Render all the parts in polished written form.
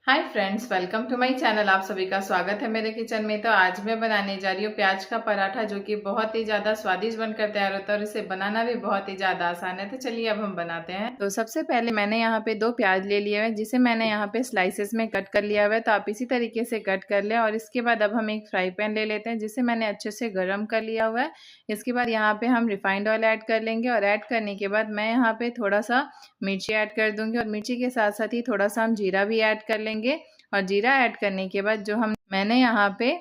Hi friends, welcome to my channel. आप सभी का स्वागत है मेरे किचन में। तो आज मैं बनाने जा रही हूँ प्याज का पराठा, जो कि बहुत ही ज्यादा स्वादिष्ट बनकर तैयार होता है और इसे बनाना भी बहुत ही ज्यादा आसान है। तो चलिए अब हम बनाते हैं। तो सबसे पहले मैंने यहाँ पे 2 प्याज ले लिए हुए, जिसे मैंने यहाँ पे स्लाइसेस में कट कर लिया हुआ है। तो आप इसी तरीके से कट कर लें। और इसके बाद अब हम एक फ्राई पैन ले लेते हैं, जिसे मैंने अच्छे से गर्म कर लिया हुआ है। इसके बाद यहाँ पे हम रिफाइंड ऑयल ऐड कर लेंगे और ऐड करने के बाद मैं यहाँ पे थोड़ा सा मिर्ची ऐड कर दूंगी और मिर्ची के साथ साथ ही थोड़ा सा हम जीरा भी ऐड कर लेंगे। और जीरा ऐड करने के बाद जो मैंने यहाँ पे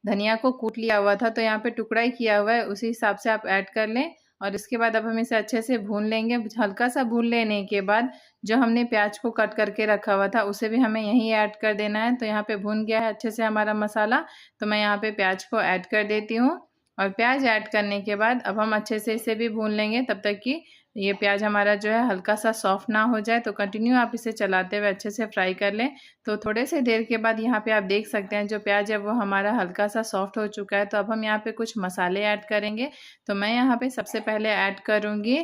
धनिया को कूट लिया हुआ था, तो यहाँ पे टुकड़ा ही किया हुआ है, उसी हिसाब से आप ऐड कर लें। और इसके बाद अब हम इसे अच्छे से भून लेंगे। हल्का सा भून लेने के बाद जो हमने प्याज को कट करके रखा हुआ था, उसे भी हमें यहीं ऐड कर देना है। तो यहाँ पे भून गया है अच्छे से हमारा मसाला, तो मैं यहाँ पे प्याज को ऐड कर देती हूँ। और प्याज ऐड करने के बाद अब हम अच्छे से इसे भी भून लेंगे, तब तक कि ये प्याज हमारा जो है हल्का सा सॉफ्ट ना हो जाए। तो कंटिन्यू आप इसे चलाते हुए अच्छे से फ्राई कर लें। तो थोड़े से देर के बाद यहाँ पे आप देख सकते हैं जो प्याज है वो हमारा हल्का सा सॉफ्ट हो चुका है। तो अब हम यहाँ पे कुछ मसाले ऐड करेंगे। तो मैं यहाँ पे सबसे पहले ऐड करूँगी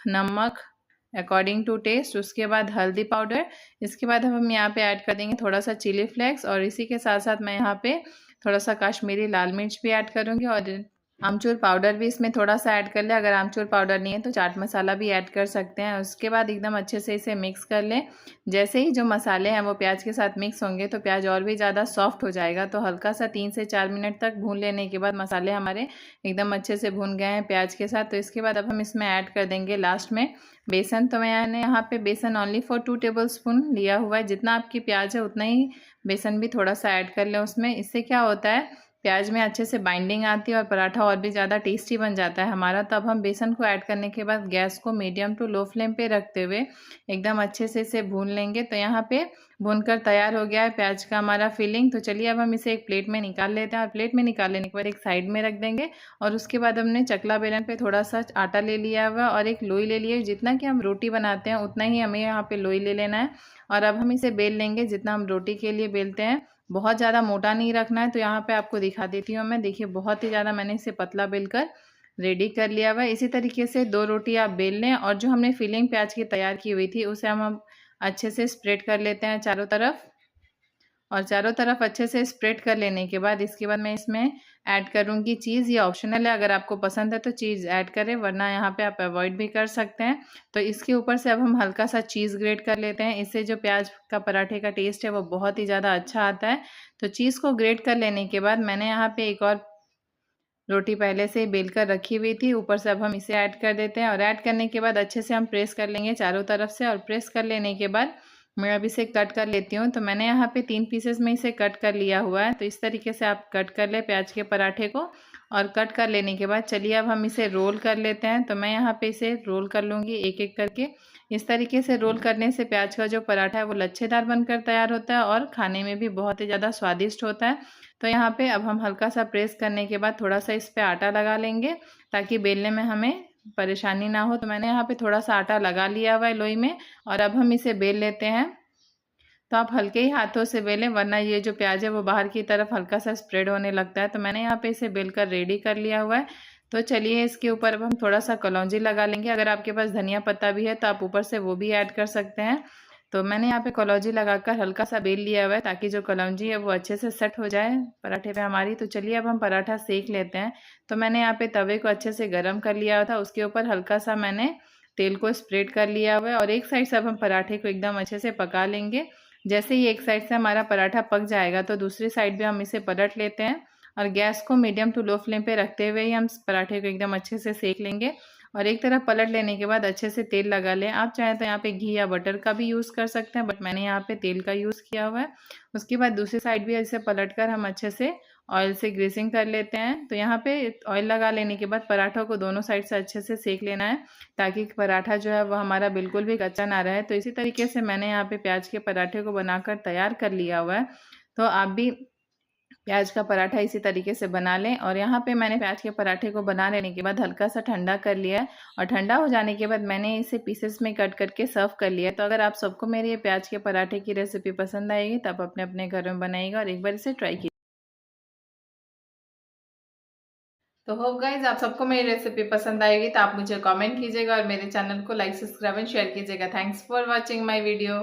नमक अकॉर्डिंग टू टेस्ट, उसके बाद हल्दी पाउडर, इसके बाद हम यहाँ पे ऐड कर देंगे थोड़ा सा चिली फ्लेक्स। और इसी के साथ साथ मैं यहाँ पे थोड़ा सा कश्मीरी लाल मिर्च भी ऐड करूँगी और आमचूर पाउडर भी इसमें थोड़ा सा ऐड कर ले। अगर आमचूर पाउडर नहीं है तो चाट मसाला भी ऐड कर सकते हैं। उसके बाद एकदम अच्छे से इसे मिक्स कर लें। जैसे ही जो मसाले हैं वो प्याज के साथ मिक्स होंगे तो प्याज और भी ज़्यादा सॉफ्ट हो जाएगा। तो हल्का सा 3 से 4 मिनट तक भून लेने के बाद मसाले हमारे एकदम अच्छे से भून गए हैं प्याज के साथ। तो इसके बाद अब हम इसमें ऐड कर देंगे लास्ट में बेसन। तो मैंने यहाँ पे बेसन ओनली फॉर 2 टेबल स्पून लिया हुआ है। जितना आपकी प्याज है उतना ही बेसन भी थोड़ा सा ऐड कर लें उसमें। इससे क्या होता है, प्याज में अच्छे से बाइंडिंग आती है और पराठा और भी ज़्यादा टेस्टी बन जाता है हमारा। तब हम बेसन को ऐड करने के बाद गैस को मीडियम टू लो फ्लेम पे रखते हुए एकदम अच्छे से इसे भून लेंगे। तो यहाँ पे भूनकर तैयार हो गया है प्याज का हमारा फिलिंग। तो चलिए अब हम इसे एक प्लेट में निकाल लेते हैं। और प्लेट में निकाल लेने के बाद एक साइड में रख देंगे। और उसके बाद हमने चकला बेलन पे थोड़ा सा आटा ले लिया हुआ और एक लोई ले लिया है। जितना कि हम रोटी बनाते हैं उतना ही हमें यहाँ पे लोई ले लेना है। और अब हम इसे बेल लेंगे जितना हम रोटी के लिए बेलते हैं। बहुत ज़्यादा मोटा नहीं रखना है। तो यहाँ पे आपको दिखा देती हूँ मैं, देखिए बहुत ही ज़्यादा मैंने इसे पतला बेलकर रेडी कर लिया हुआ है। इसी तरीके से 2 रोटी आप बेल लें। और जो हमने फिलिंग प्याज की तैयार की हुई थी उसे हम अच्छे से स्प्रेड कर लेते हैं चारों तरफ। और चारों तरफ अच्छे से स्प्रेड कर लेने के बाद इसके बाद मैं इसमें ऐड करूँगी चीज़। ये ऑप्शनल है, अगर आपको पसंद है तो चीज़ ऐड करें, वरना यहाँ पे आप अवॉइड भी कर सकते हैं। तो इसके ऊपर से अब हम हल्का सा चीज़ ग्रेट कर लेते हैं। इससे जो प्याज का पराठे का टेस्ट है वो बहुत ही ज़्यादा अच्छा आता है। तो चीज़ को ग्रेट कर लेने के बाद मैंने यहाँ पे एक और रोटी पहले से बेल कर रखी हुई थी, ऊपर से अब हम इसे ऐड कर देते हैं। और ऐड करने के बाद अच्छे से हम प्रेस कर लेंगे चारों तरफ से। और प्रेस कर लेने के बाद मैं अब इसे कट कर लेती हूँ। तो मैंने यहाँ पे 3 पीसेस में इसे कट कर लिया हुआ है। तो इस तरीके से आप कट कर ले प्याज के पराठे को। और कट कर लेने के बाद चलिए अब हम इसे रोल कर लेते हैं। तो मैं यहाँ पे इसे रोल कर लूँगी एक एक करके। इस तरीके से रोल करने से प्याज का जो पराठा है वो लच्छेदार बनकर तैयार होता है और खाने में भी बहुत ही ज़्यादा स्वादिष्ट होता है। तो यहाँ पे अब हम हल्का सा प्रेस करने के बाद थोड़ा सा इस पर आटा लगा लेंगे, ताकि बेलने में हमें परेशानी ना हो। तो मैंने यहाँ पे थोड़ा सा आटा लगा लिया हुआ है लोई में। और अब हम इसे बेल लेते हैं। तो आप हल्के ही हाथों से बेलें, वरना ये जो प्याज है वो बाहर की तरफ हल्का सा स्प्रेड होने लगता है। तो मैंने यहाँ पे इसे बेलकर रेडी कर लिया हुआ है। तो चलिए इसके ऊपर अब हम थोड़ा सा कलौंजी लगा लेंगे। अगर आपके पास धनिया पत्ता भी है तो आप ऊपर से वो भी ऐड कर सकते हैं। तो मैंने यहाँ पे कलौंजी लगाकर हल्का सा बेल लिया हुआ है, ताकि जो कलौंजी है वो अच्छे से सेट हो जाए पराठे पे हमारी। तो चलिए अब हम पराठा सेक लेते हैं। तो मैंने यहाँ पे तवे को अच्छे से गर्म कर लिया था, उसके ऊपर हल्का सा मैंने तेल को स्प्रेड कर लिया हुआ है। और एक साइड से अब हम पराठे को एकदम अच्छे से पका लेंगे। जैसे ही एक साइड से हमारा पराठा पक जाएगा तो दूसरी साइड भी हम इसे पलट लेते हैं। और गैस को मीडियम टू लो फ्लेम पे रखते हुए ही हम पराठे को एकदम अच्छे से सेक लेंगे। और एक तरफ पलट लेने के बाद अच्छे से तेल लगा लें। आप चाहें तो यहाँ पे घी या बटर का भी यूज़ कर सकते हैं, बट मैंने यहाँ पे तेल का यूज़ किया हुआ है। उसके बाद दूसरी साइड भी ऐसे पलट कर हम अच्छे से ऑयल से ग्रीसिंग कर लेते हैं। तो यहाँ पे ऑयल लगा लेने के बाद पराठों को दोनों साइड से अच्छे से सेक लेना है, ताकि पराठा जो है वो हमारा बिल्कुल भी कच्चा ना रहे। तो इसी तरीके से मैंने यहाँ पे प्याज के पराठे को बनाकर तैयार कर लिया हुआ है। तो आप भी प्याज का पराठा इसी तरीके से बना लें। और यहाँ पे मैंने प्याज के पराठे को बना लेने के बाद हल्का सा ठंडा कर लिया है। और ठंडा हो जाने के बाद मैंने इसे पीसेस में कट करके सर्व कर लिया है। तो अगर आप सबको मेरी ये प्याज के पराठे की रेसिपी पसंद आएगी तो आप अपने अपने घर में बनाइएगा और एक बार इसे ट्राई कीजिए। तो होप गाइज आप सबको मेरी रेसिपी पसंद आएगी, तो आप मुझे कमेंट कीजिएगा और मेरे चैनल को लाइक सब्सक्राइब एंड शेयर कीजिएगा। Thanks for watching my video.